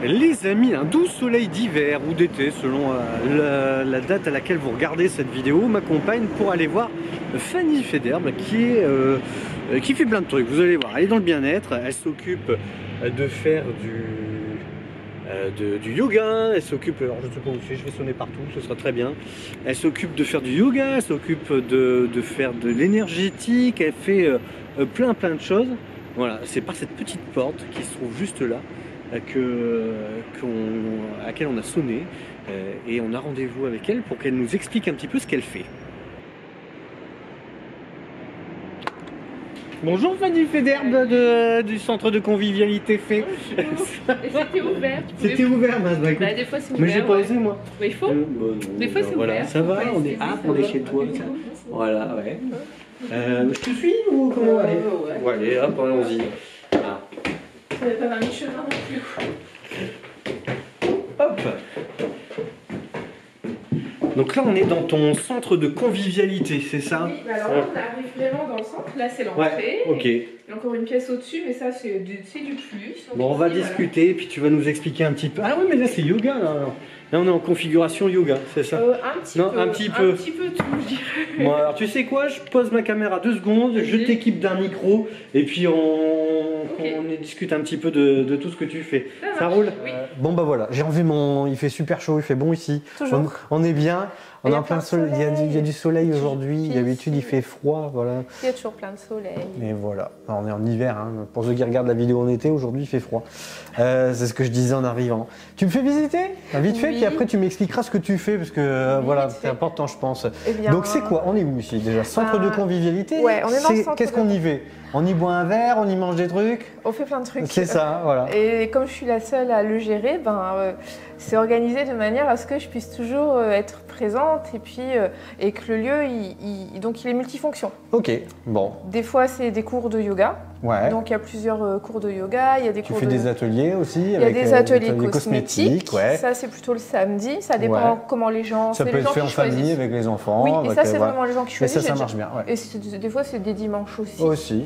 Les amis, un doux soleil d'hiver ou d'été selon la date à laquelle vous regardez cette vidéo m'accompagne pour aller voir Fanny Federbe qui fait plein de trucs. Vous allez voir, elle est dans le bien-être, elle s'occupe de faire du yoga, elle s'occupe, alors je ne sais pas où c'est, je vais sonner partout, ce sera très bien. Elle s'occupe de faire du yoga, elle s'occupe de faire de l'énergétique, elle fait plein de choses. Voilà, c'est par cette petite porte qui se trouve juste là à laquelle on a sonné et on a rendez-vous avec elle pour qu'elle nous explique un petit peu ce qu'elle fait. Bonjour Fanny Federbe du centre de convivialité fait. C'était ouvert. C'était ouvert, bah, des fois c'est ouvert. Mais j'ai pas osé moi. Mais il faut. Des fois c'est voilà, ouvert. ça va, on est chez toi. Voilà, ouais. Je te suis ou comment aller? Ouais. Allez, hop, allons-y. Ah. Ça n'avait pas 20 000 chemins non plus. Hop. Donc là, on est dans ton centre de convivialité, c'est ça? Oui, bah alors là, on arrive vraiment dans le centre. Là, c'est l'entrée. Ouais, ok. Il y a encore une pièce au-dessus, mais ça, c'est du plus. Donc Bon, on va ici, discuter, puis tu vas nous expliquer un petit peu. Ah oui, mais là, c'est yoga, là. Là, on est en configuration yoga, c'est ça? Un petit non, peu. Un petit peu. Un petit peu tout, je dirais. Bon, alors, tu sais quoi? Je pose ma caméra 2 secondes, je t'équipe d'un micro, et puis on discute un petit peu de tout ce que tu fais. Ça roule? Oui. Bon, bah voilà, j'ai enlevé mon... Il fait super chaud, il fait bon ici. Toujours. On est bien. On est en plein soleil. Il y a du soleil aujourd'hui. Puis D'habitude, il fait froid. Voilà. Il y a toujours plein de soleil. Et voilà. Alors, on est en hiver. Hein. Pour ceux qui regardent la vidéo en été, aujourd'hui, il fait froid. C'est ce que je disais en arrivant. Tu me fais visiter? Vite fait, puis après, tu m'expliqueras ce que tu fais. Parce que voilà, c'est important, je pense. Eh bien, donc, c'est quoi? On est où ici déjà? Centre de convivialité? Ouais, on est dans le centre. Qu'est-ce qu'on y fait? On y boit un verre, on y mange des trucs? On fait plein de trucs. C'est ça, voilà. Et comme je suis la seule à le gérer, c'est organisé de manière à ce que je puisse toujours être présente et puis et que le lieu donc il est multifonction. Ok, bon. Des fois c'est des cours de yoga. Ouais. Donc il y a plusieurs cours de yoga, il y a des Tu cours fais des ateliers aussi? Il y a des ateliers cosmétiques. Ouais. Ça c'est plutôt le samedi, ça dépend comment les gens. Ça peut être fait en famille avec les enfants. Oui, et ça c'est vraiment les gens qui choisissent. Et ça marche bien. Ouais. Et des fois c'est des dimanches aussi. Aussi.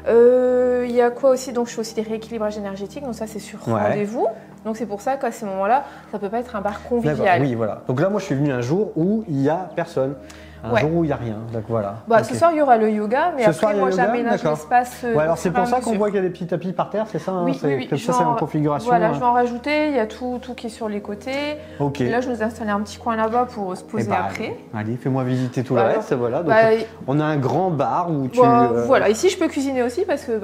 Ouais. Il y a quoi aussi? Donc je fais aussi des rééquilibrages énergétiques, donc ça c'est sur rendez-vous. Donc c'est pour ça qu'à ces moments-là, ça peut pas être un bar convivial. Oui, voilà. Donc là, moi, je suis venu un jour où il n'y a personne. Un jour où il n'y a rien. Donc voilà. Bah, ce soir, il y aura le yoga, mais après, moi, j'aménage l'espace. Ouais, alors c'est pour ça qu'on voit qu'il y a des petits tapis par terre, c'est ça? Oui, oui. Comme ça, c'est en configuration. Voilà, je vais en rajouter. Il y a tout qui est sur les côtés. Ok. Et là, je nous ai installé un petit coin là-bas pour se poser après. Allez, fais-moi visiter tout le reste. Voilà. Donc, on a un grand bar où tu. Voilà, ici, je peux cuisiner aussi parce que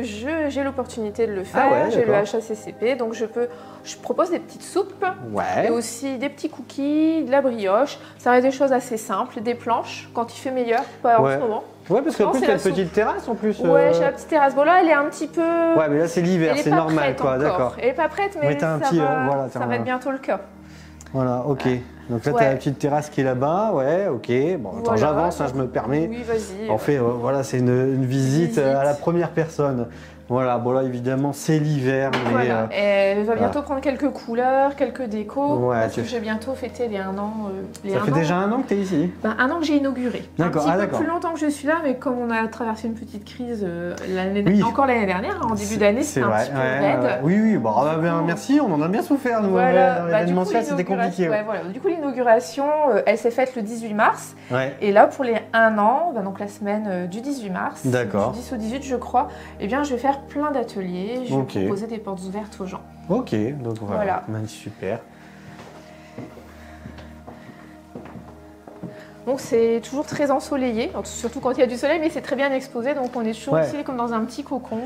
j'ai l'opportunité de le faire. Ah ouais, j'ai le HACCP, donc je propose des petites soupes. Ouais. Et aussi des petits cookies, de la brioche. Ça reste des choses assez simples, des planches quand il fait meilleur, pas en ce moment. Ouais, parce qu'en plus, il y a une petite terrasse en plus. Ouais, j'ai la petite terrasse. Bon, là, elle est un petit peu. Ouais, mais là, c'est l'hiver, c'est normal, quoi. D'accord. Elle n'est pas prête, mais ça va être bientôt le cas. Voilà, ok. Donc là, tu as la petite terrasse qui est là-bas. Ouais, ok. Bon, attends, j'avance, je me permets. Oui, vas-y. En fait, voilà, c'est une visite à la première personne. Voilà, bon là évidemment c'est l'hiver. Voilà, elle va bientôt prendre quelques couleurs, quelques décos, parce que je vais bientôt fêter les 1 an. Ça fait déjà 1 an que tu es ici? 1 an que j'ai inauguré. D'accord, un petit peu plus longtemps que je suis là, mais comme on a traversé une petite crise encore l'année dernière, en début d'année, c'était un petit peu raide. Oui, bon, merci, on en a bien souffert nous. Voilà, l'événementiel c'était compliqué. Voilà. Du coup l'inauguration, elle s'est faite le 18 mars. Et là pour les 1 an, donc la semaine du 18 mars, du 10 au 18 je crois, eh bien je vais faire plein d'ateliers, je vais proposer des portes ouvertes aux gens. Ok, donc voilà. Super. Donc c'est toujours très ensoleillé, surtout quand il y a du soleil, mais c'est très bien exposé, donc on est toujours ici comme dans un petit cocon.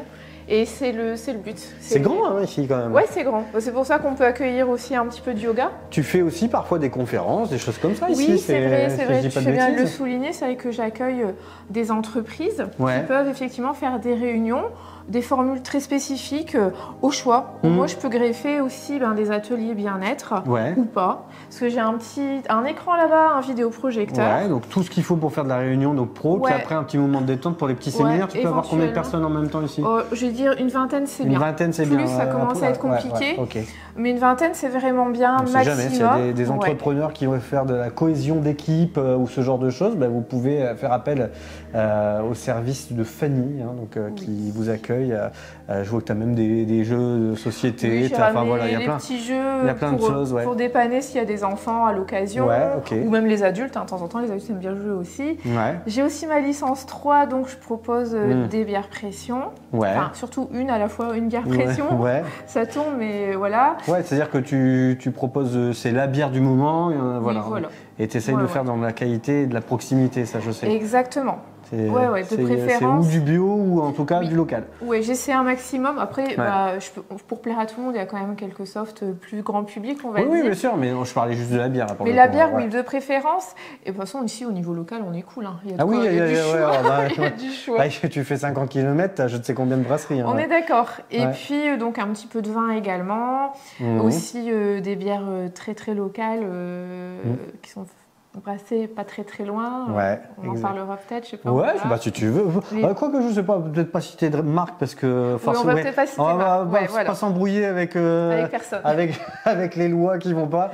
Et c'est le but. C'est grand hein, ici quand même. Ouais, c'est grand. C'est pour ça qu'on peut accueillir aussi un petit peu de yoga. Tu fais aussi parfois des conférences, des choses comme ça ici? Oui, c'est vrai. Tu fais bien de le souligner. C'est vrai que j'accueille des entreprises qui peuvent effectivement faire des réunions, des formules très spécifiques au choix. Moi, je peux greffer aussi des ateliers bien-être ou pas. Parce que j'ai un écran là-bas, un vidéoprojecteur. Ouais, donc tout ce qu'il faut pour faire de la réunion, donc pro. Puis après, un petit moment de détente pour les petits séminaires. Tu peux avoir combien de personnes en même temps ici? J'ai dire une vingtaine, c'est bien. Une vingtaine, c'est bien. Plus, ça commence à être compliqué. Mais une vingtaine, c'est vraiment bien, maximum. Jamais, s'il y a des entrepreneurs qui veulent faire de la cohésion d'équipe ou ce genre de choses, vous pouvez faire appel au service de Fanny, qui vous accueille. Je vois que tu as même des jeux de société. Oui, il y a petits jeux plein de choses. Pour dépanner s'il y a des enfants à l'occasion, ou même les adultes. De temps en temps, les adultes aiment bien jouer aussi. J'ai aussi ma licence 3, donc je propose des bières pression. Enfin, surtout une à la fois, une bière pression. Ça tourne, mais voilà. C'est-à-dire que tu proposes, c'est la bière du moment, voilà. Et tu essayes de faire dans la qualité et de la proximité, ça je sais. Exactement. De préférence. C'est ou du bio ou en tout cas du local. Oui, j'essaie un maximum. Après, pour plaire à tout le monde, il y a quand même quelques softs plus grand public, on va dire. Oui, bien sûr, mais je parlais juste de la bière. Mais la bière, oui, de préférence. Et de toute façon, ici, au niveau local, on est cool. Il y a du choix. Tu fais 50 km, tu as je ne sais combien de brasseries. On est d'accord. Et puis, donc, un petit peu de vin également. Aussi, des bières très, très locales qui sont brassé pas très loin. On en parlera peut-être, je sais pas. Si tu veux. Quoi que je sais pas, peut-être pas citer de marque parce que forcément. On va peut-être pas citer marque. Pas s'embrouiller avec personne. avec les lois qui vont pas.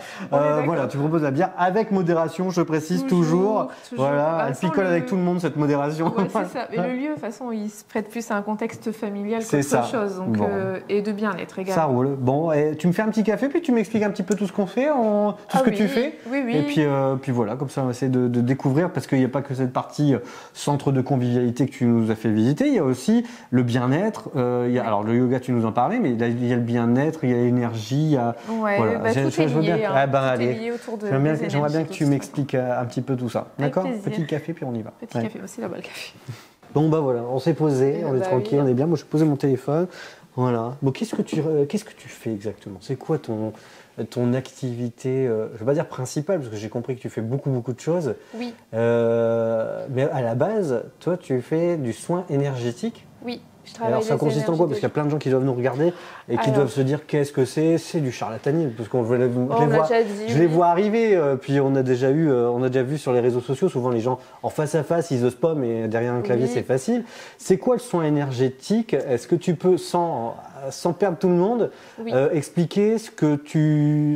Tu proposes la bière avec modération, je précise toujours. Voilà, elle picole avec tout le monde cette modération. C'est ça. Et le lieu, de toute façon, il se prête plus à un contexte familial qu'autre chose. Donc, et de bien-être également. Ça roule. Bon, et tu me fais un petit café, puis tu m'expliques un petit peu tout ce qu'on fait, tout ce que tu fais. Oui. Et puis voilà. Comme ça, on va essayer de découvrir, parce qu'il n'y a pas que cette partie centre de convivialité que tu nous as fait visiter, il y a aussi le bien-être. Alors, le yoga, tu nous en parlais, mais il y a le bien-être, il y a l'énergie. Il y a... tout est lié autour de J'aimerais bien que tu m'expliques un petit peu tout ça. D'accord ? Petit café, puis on y va. Petit café aussi, là-bas, le café. Bon, voilà, on s'est posé, on est tranquille, on est bien. Moi, je posais mon téléphone. Voilà. Bon, qu'est-ce que tu fais exactement ? C'est quoi ton activité, je ne vais pas dire principale, parce que j'ai compris que tu fais beaucoup de choses. Oui. Mais à la base, toi, tu fais du soin énergétique. Oui, je travaille. Alors, ça consiste en quoi ? Parce qu'il y a plein de gens qui doivent nous regarder et qui doivent se dire qu'est-ce que c'est ? C'est du charlatanisme, parce qu'on je les vois arriver. Puis on a déjà vu sur les réseaux sociaux, souvent les gens en face à face, ils osent pas, mais derrière un clavier, c'est facile. C'est quoi le soin énergétique ? Est-ce que tu peux, sans perdre tout le monde, expliquer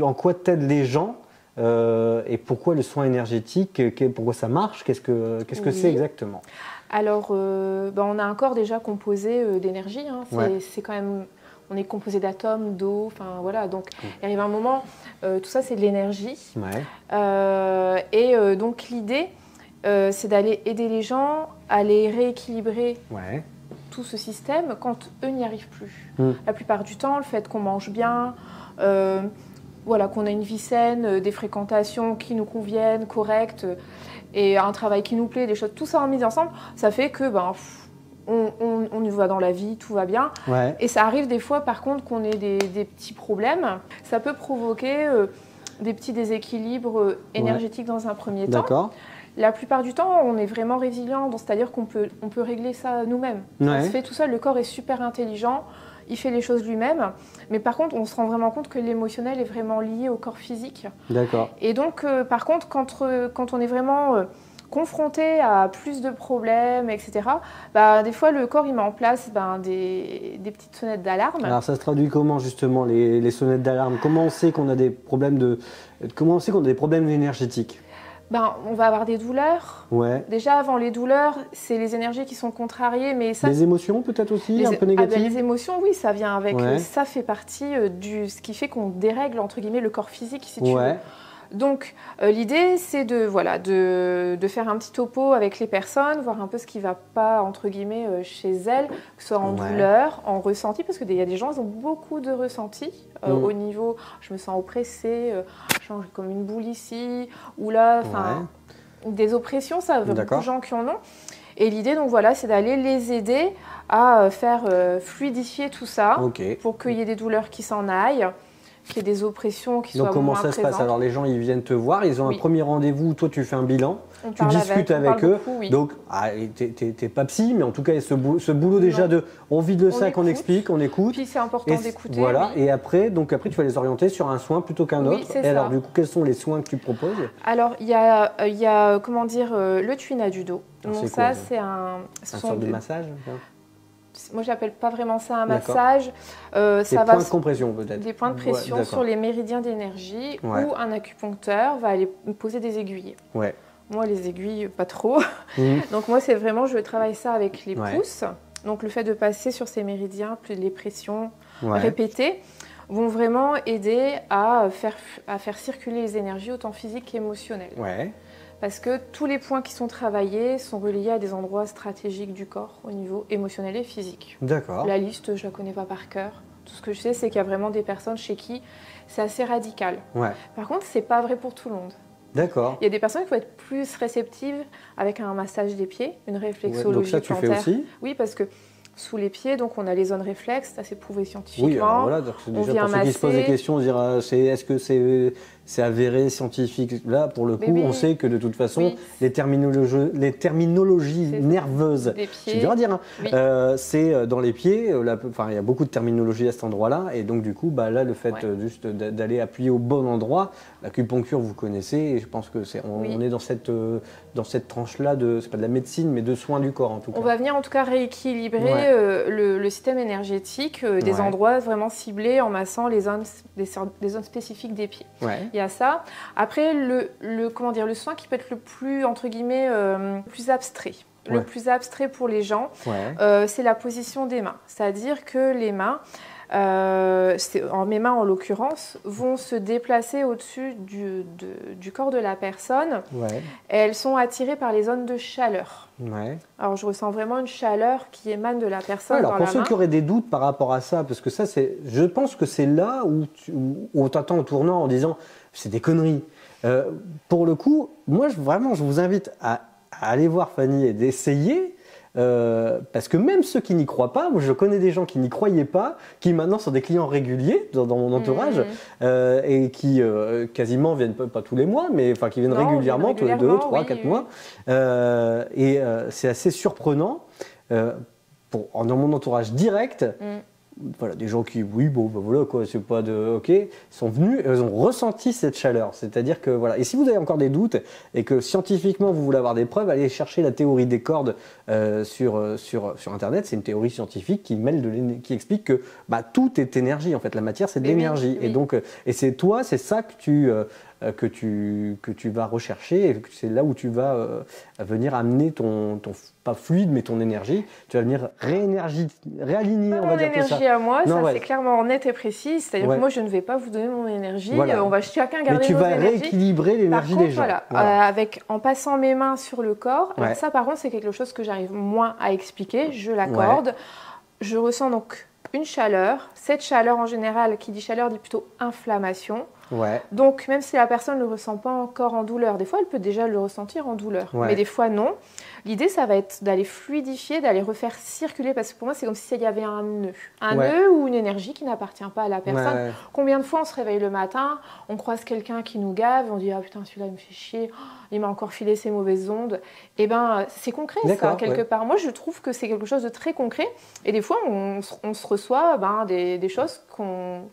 en quoi t'aides les gens et pourquoi le soin énergétique, pourquoi ça marche, qu'est-ce que c'est exactement ? Alors, on a un corps déjà composé d'énergie. C'est quand même, on est composé d'atomes, d'eau, enfin voilà. Donc, il arrive un moment, tout ça c'est de l'énergie. Donc l'idée, c'est d'aller aider les gens à les rééquilibrer. Tout ce système quand eux n'y arrivent plus. La plupart du temps, le fait qu'on mange bien, qu'on a une vie saine, des fréquentations qui nous conviennent, correctes, et un travail qui nous plaît, des choses, tout ça en mise ensemble, ça fait que on y va dans la vie, tout va bien. Et ça arrive des fois, par contre, qu'on ait des petits problèmes. Ça peut provoquer des petits déséquilibres énergétiques dans un premier temps. D'accord. La plupart du temps, on est vraiment résilient, c'est-à-dire qu'on peut régler ça nous-mêmes. Ça se fait tout seul, le corps est super intelligent, il fait les choses lui-même. Mais par contre, on se rend vraiment compte que l'émotionnel est vraiment lié au corps physique. D'accord. Et donc, par contre, quand on est vraiment confronté à plus de problèmes, etc., des fois, le corps, il met en place des petites sonnettes d'alarme. Alors, ça se traduit comment, justement, les sonnettes d'alarme ? Comment on sait qu'on a des problèmes énergétiques ? On va avoir des douleurs. Déjà, avant les douleurs, c'est les énergies qui sont contrariées. Mais ça, les émotions, peut-être aussi, un peu négatives ? Les émotions, oui, ça vient avec. Ça fait partie ce qui fait qu'on dérègle, entre guillemets, le corps physique, si tu veux. Donc, l'idée, c'est de faire un petit topo avec les personnes, voir un peu ce qui ne va pas, entre guillemets, chez elles, que ce soit en douleur, en ressenti, parce qu'il y a des gens, ils ont beaucoup de ressentis au niveau, je me sens oppressée, j'ai comme une boule ici, ou là, des oppressions, ça, beaucoup de gens qui en ont. Et l'idée, donc voilà, c'est d'aller les aider à faire fluidifier tout ça pour qu'il y ait des douleurs qui s'en aillent, qu'il y ait des oppressions qui soient moins présentes. Donc comment ça se passe ? Alors les gens, ils viennent te voir, ils ont un premier rendez-vous, toi tu fais un bilan, tu discutes avec eux. Beaucoup, donc, t'es pas psy, mais en tout cas, ce boulot déjà on vide le sac, on explique, on écoute. Puis c'est important d'écouter. Voilà, et après, tu vas les orienter sur un soin plutôt qu'un autre. Et alors du coup, quels sont les soins que tu proposes ? Alors, il y a le tuina du dos. Donc ça, c'est un sorte de massage ? moi j'appelle pas vraiment ça un massage. Des points de compression peut-être. Des points de pression sur les méridiens d'énergie où un acupuncteur va aller poser des aiguilles. Ouais. Moi les aiguilles pas trop. Donc moi c'est vraiment, je travaille ça avec les pouces. Donc le fait de passer sur ces méridiens, plus les pressions répétées, vont vraiment aider à faire circuler les énergies autant physiques qu'émotionnelles. Ouais. Parce que tous les points qui sont travaillés sont reliés à des endroits stratégiques du corps au niveau émotionnel et physique. D'accord. La liste, je ne la connais pas par cœur. Tout ce que je sais, c'est qu'il y a vraiment des personnes chez qui c'est assez radical. Ouais. Par contre, ce n'est pas vrai pour tout le monde. D'accord. Il y a des personnes qui vont être plus réceptives avec un massage des pieds, une réflexologie donc ça, tu plantaire. fais aussi ? Oui, parce que sous les pieds, donc on a les zones réflexes, ça c'est prouvé scientifiquement. Oui, alors voilà, donc déjà pour ceux qui se posent des questions, dire est-ce que c'est avéré scientifique? Là, pour le coup, on sait que de toute façon, les terminologies nerveuses, c'est dur à dire, c'est dans les pieds. Il y a beaucoup de terminologie à cet endroit-là, et donc du coup, là, le fait juste d'aller appuyer au bon endroit, l'acupuncture, vous connaissez, et je pense que on est dans cette tranche-là c'est pas de la médecine, mais de soins du corps en tout cas. On va venir en tout cas rééquilibrer le système énergétique des endroits vraiment ciblés en massant des zones spécifiques des pieds. Il y a ça. Après, le soin qui peut être le plus, entre guillemets, plus abstrait. Le plus abstrait pour les gens, c'est la position des mains. C'est-à-dire que les mains, mes mains en l'occurrence, vont se déplacer au-dessus du corps de la personne. Et elles sont attirées par les zones de chaleur. Alors je ressens vraiment une chaleur qui émane de la personne. Alors pour ceux qui auraient des doutes par rapport à ça, parce que ça, je pense que c'est là où on t'attend au tournant en disant c'est des conneries. Pour le coup, moi vraiment je vous invite à aller voir Fanny et d'essayer. Parce que même ceux qui n'y croient pas, moi je connais des gens qui n'y croyaient pas, qui maintenant sont des clients réguliers dans mon entourage et qui quasiment viennent pas tous les mois, mais qui viennent régulièrement, tous les 2, 3, 4 mois. C'est assez surprenant dans mon entourage direct. Voilà, des gens qui, c'est pas de, sont venus, ils ont ressenti cette chaleur. C'est-à-dire que, voilà. Et si vous avez encore des doutes et que scientifiquement vous voulez avoir des preuves, allez chercher la théorie des cordes sur Internet. C'est une théorie scientifique qui explique que tout est énergie. En fait, la matière, c'est de l'énergie. Et donc, c'est ça que tu vas rechercher, et c'est là où tu vas venir amener ton pas fluide, mais ton énergie. Tu vas venir réaligner, on va dire ça. Mon énergie à moi, c'est clairement net et précis. C'est-à-dire que moi, je ne vais pas vous donner mon énergie. Voilà. On va chacun garder nos énergies. Mais tu vas rééquilibrer l'énergie des gens. En passant mes mains sur le corps. Alors ça, par contre, c'est quelque chose que j'arrive moins à expliquer. Je l'accorde. Je ressens donc une chaleur. Cette chaleur, en général, qui dit chaleur, dit plutôt inflammation. Donc, même si la personne ne le ressent pas encore en douleur, des fois, elle peut déjà le ressentir en douleur, mais des fois, non. L'idée, ça va être d'aller fluidifier, d'aller refaire circuler, parce que pour moi, c'est comme s'il y avait un nœud ou une énergie qui n'appartient pas à la personne. Combien de fois on se réveille le matin, on croise quelqu'un qui nous gave, on dit « Ah putain, celui-là, il me fait chier, il m'a encore filé ses mauvaises ondes. » Eh bien, c'est concret, ça, quelque part. Moi, je trouve que c'est quelque chose de très concret, et des fois, on se reçoit des choses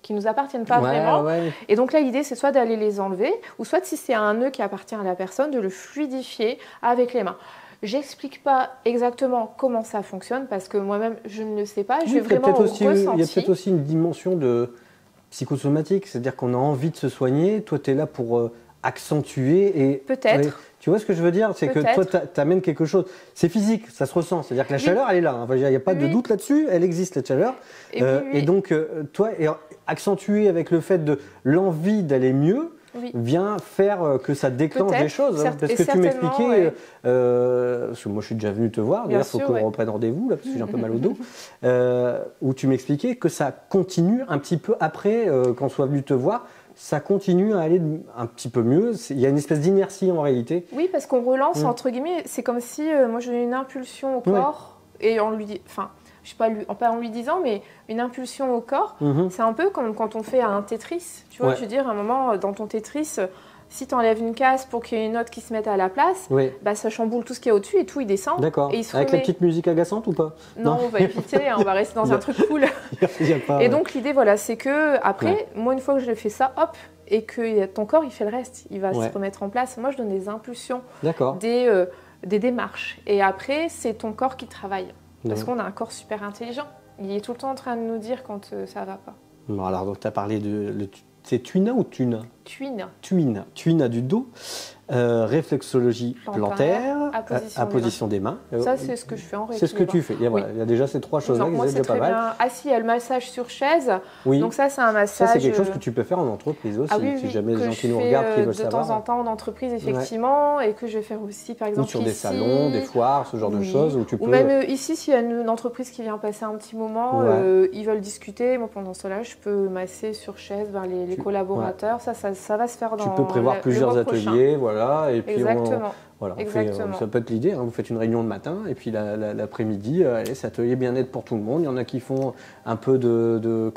qui ne nous appartiennent pas vraiment. Et donc là, l'idée, c'est soit d'aller les enlever, ou soit, si c'est un nœud qui appartient à la personne, de le fluidifier avec les mains. J'explique pas exactement comment ça fonctionne, parce que moi-même, je ne le sais pas. Je vais vraiment au ressenti. Il y a peut-être aussi une dimension de psychosomatique, c'est-à-dire qu'on a envie de se soigner. Toi, tu es là pour accentuer. Et peut-être. Tu vois ce que je veux dire? C'est que toi, tu amènes quelque chose. C'est physique, ça se ressent. C'est-à-dire que la chaleur, elle est là. Il n'y a pas de doute là-dessus. Elle existe, cette chaleur. Et donc, toi, accentué avec le fait de l'envie d'aller mieux, vient faire que ça déclenche des choses. Parce que tu m'expliquais, parce que moi je suis déjà venu te voir, d'ailleurs il faut qu'on reprenne rendez-vous, là, parce que j'ai un peu mal au dos, où tu m'expliquais que ça continue un petit peu après qu'on soit venu te voir, ça continue à aller un petit peu mieux. Il y a une espèce d'inertie en réalité. Oui, parce qu'on relance, entre guillemets, c'est comme si moi j'ai une impulsion au corps et on lui dit... je sais pas en lui disant, mais une impulsion au corps, c'est un peu comme quand on fait un Tetris. Tu vois, je veux dire, à un moment, dans ton Tetris, si tu enlèves une case pour qu'il y ait une autre qui se mette à la place, ça chamboule tout ce qu'il y a au-dessus et tout, il descend. D'accord. Avec la petite musique agaçante ou pas? Non, on va éviter, on va rester dans un truc cool. Et donc, l'idée, c'est que après, moi, une fois que j'ai fait ça, hop, et que ton corps, il fait le reste. Il va se remettre en place. Moi, je donne des impulsions, des démarches. Et après, c'est ton corps qui travaille. Parce qu'on a un corps super intelligent. Il est tout le temps en train de nous dire quand ça va pas. Bon, alors, donc, tu as parlé de... C'est Tuina ou Tuna? Tuina. Tuina du dos. Réflexologie plantaire, à position des mains. Ça, c'est ce que je fais en rééquilibre. C'est ce que tu fais. Il y a déjà ces 3 choses-là qui sont déjà pas mal. Assis, il y a le massage sur chaise. Oui. Donc ça, c'est un massage... Ça, c'est quelque chose que tu peux faire en entreprise aussi. Si jamais les gens qui nous regardent, qui veulent savoir. De temps en temps en entreprise, effectivement. Et que je vais faire aussi, par exemple, ou sur des salons, des foires, ce genre de choses. Ou même ici, s'il y a une entreprise qui vient passer un petit moment, ils veulent discuter. Moi, pendant cela, je peux masser sur chaise vers les collaborateurs. Ça va se faire dans... Tu peux prévoir plusieurs ateliers, voilà. Et puis voilà, ça peut être l'idée, vous faites une réunion le matin et puis l'après-midi, c'est atelier bien-être pour tout le monde. Il y en a qui font un peu de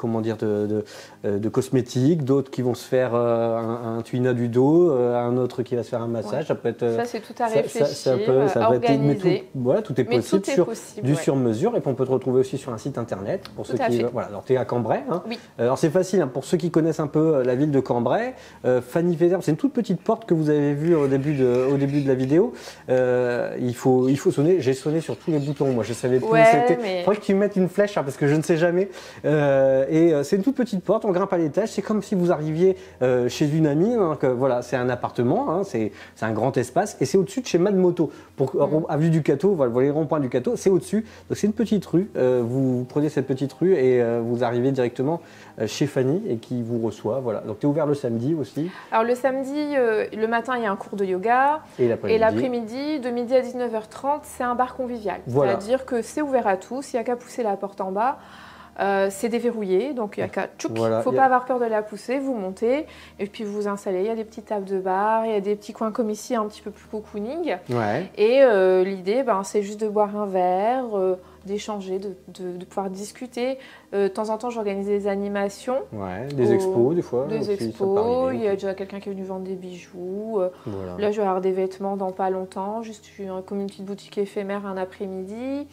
cosmétiques, d'autres qui vont se faire un tuina du dos, un autre qui va se faire un massage. Ça peut être, ça c'est tout à réfléchir, à organiser. Voilà, tout est possible du sur-mesure. Et puis on peut te retrouver aussi sur un site internet. Pour ceux qui, voilà, alors tu es à Cambrai. Oui. Alors c'est facile, pour ceux qui connaissent un peu la ville de Cambrai, Fanny Feder, c'est une toute petite porte que vous avez vue au début de la vidéo. Il faut sonner. J'ai sonné sur tous les boutons. Moi, je savais plus où c'était. Il faudrait que tu mettes une flèche parce que je ne sais jamais. C'est une toute petite porte. On grimpe à l'étage. C'est comme si vous arriviez chez une amie. Voilà, c'est un appartement. C'est un grand espace et c'est au-dessus de chez Mad Moto. À vue du Cateau, voilà, les ronds-points du Cateau, c'est au-dessus. Donc c'est une petite rue. Vous prenez cette petite rue et vous arrivez directement chez Fanny et qui vous reçoit. Voilà. Donc tu es ouvert le samedi aussi. Alors le samedi, le matin, il y a un cours de yoga. Et l'après-midi, de midi à 19h30, c'est un bar convivial. Voilà. C'est-à-dire que c'est ouvert à tous, il n'y a qu'à pousser la porte en bas. C'est déverrouillé, donc il n'y a qu'à... Il ne faut pas avoir peur de la pousser, vous montez et puis vous vous installez. Il y a des petites tables de bar, il y a des petits coins comme ici, un petit peu plus cocooning. Et l'idée, c'est juste de boire un verre, d'échanger, de pouvoir discuter. De temps en temps, j'organise des animations. Des expos, des fois. Des expos, il y a déjà quelqu'un qui est venu vendre des bijoux. Là, je vais avoir des vêtements dans pas longtemps, juste comme une petite boutique éphémère un après-midi.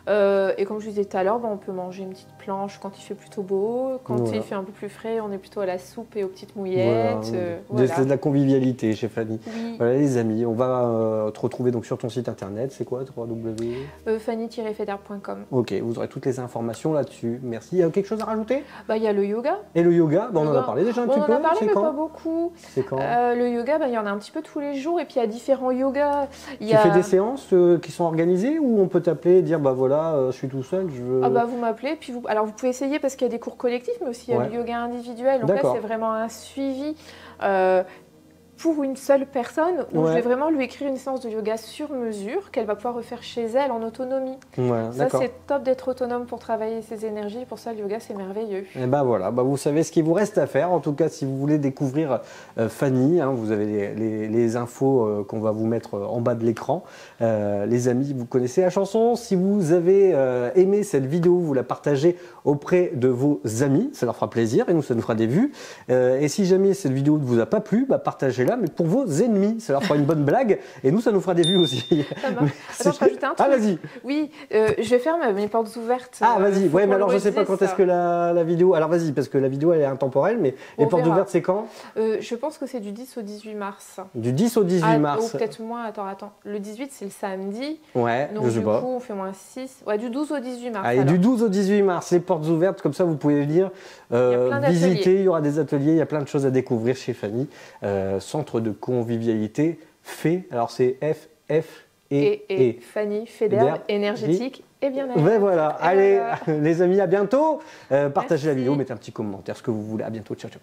Et comme je vous disais tout à l'heure, on peut manger une petite planche quand il fait plutôt beau. Quand il fait un peu plus frais, on est plutôt à la soupe et aux petites mouillettes. C'est de la convivialité chez Fanny. Voilà les amis, on va te retrouver donc sur ton site internet. C'est quoi, fanny-feder.com. Ok, vous aurez toutes les informations là-dessus. Merci. Il y a quelque chose à rajouter? Il y a le yoga. Et le yoga, on en a parlé déjà un petit peu. On en a parlé, mais pas beaucoup. C'est quand? Le yoga, il y en a un petit peu tous les jours. Et puis il y a différents yogas. Tu fais des séances qui sont organisées ou on peut t'appeler et dire voilà, je suis tout seul, je veux... vous m'appelez, puis alors vous pouvez essayer parce qu'il y a des cours collectifs, mais aussi il y a le yoga individuel. Donc là, c'est vraiment un suivi pour une seule personne où je vais vraiment lui écrire une séance de yoga sur mesure qu'elle va pouvoir refaire chez elle en autonomie. Ça, c'est top d'être autonome pour travailler ses énergies. Pour ça, le yoga, c'est merveilleux. Et voilà, vous savez ce qu'il vous reste à faire. En tout cas, si vous voulez découvrir Fanny, vous avez les infos qu'on va vous mettre en bas de l'écran. Les amis, vous connaissez la chanson. Si vous avez aimé cette vidéo, vous la partagez auprès de vos amis. Ça leur fera plaisir et nous, ça nous fera des vues. Et si jamais cette vidéo ne vous a pas plu, partagez-la, mais pour vos ennemis, ça leur fera une bonne blague et nous, ça nous fera des vues aussi. Attends, je rajoute un truc. Ah, vas-y. Oui, je vais faire mes portes ouvertes. Ah, vas-y. Mais alors je sais pas quand est-ce que la vidéo... Alors vas-y, parce que la vidéo, elle est intemporelle, mais les portes ouvertes, c'est quand? Je pense que c'est du 10 au 18 mars. Du 10 au 18 mars. Ou peut-être moins, attends. Le 18, c'est le samedi. Donc je sais pas. Du coup, on fait moins 6. Du 12 au 18 mars. Allez, du 12 au 18 mars, les portes ouvertes, comme ça, vous pouvez venir visiter. Il y aura des ateliers, il y a plein de choses à découvrir chez Fanny. Centre de convivialité alors c'est et Fanny Feder, énergétique et bien-être. Voilà. Allez, les amis, à bientôt. Partagez la vidéo, mettez un petit commentaire, ce que vous voulez. À bientôt. Ciao, ciao.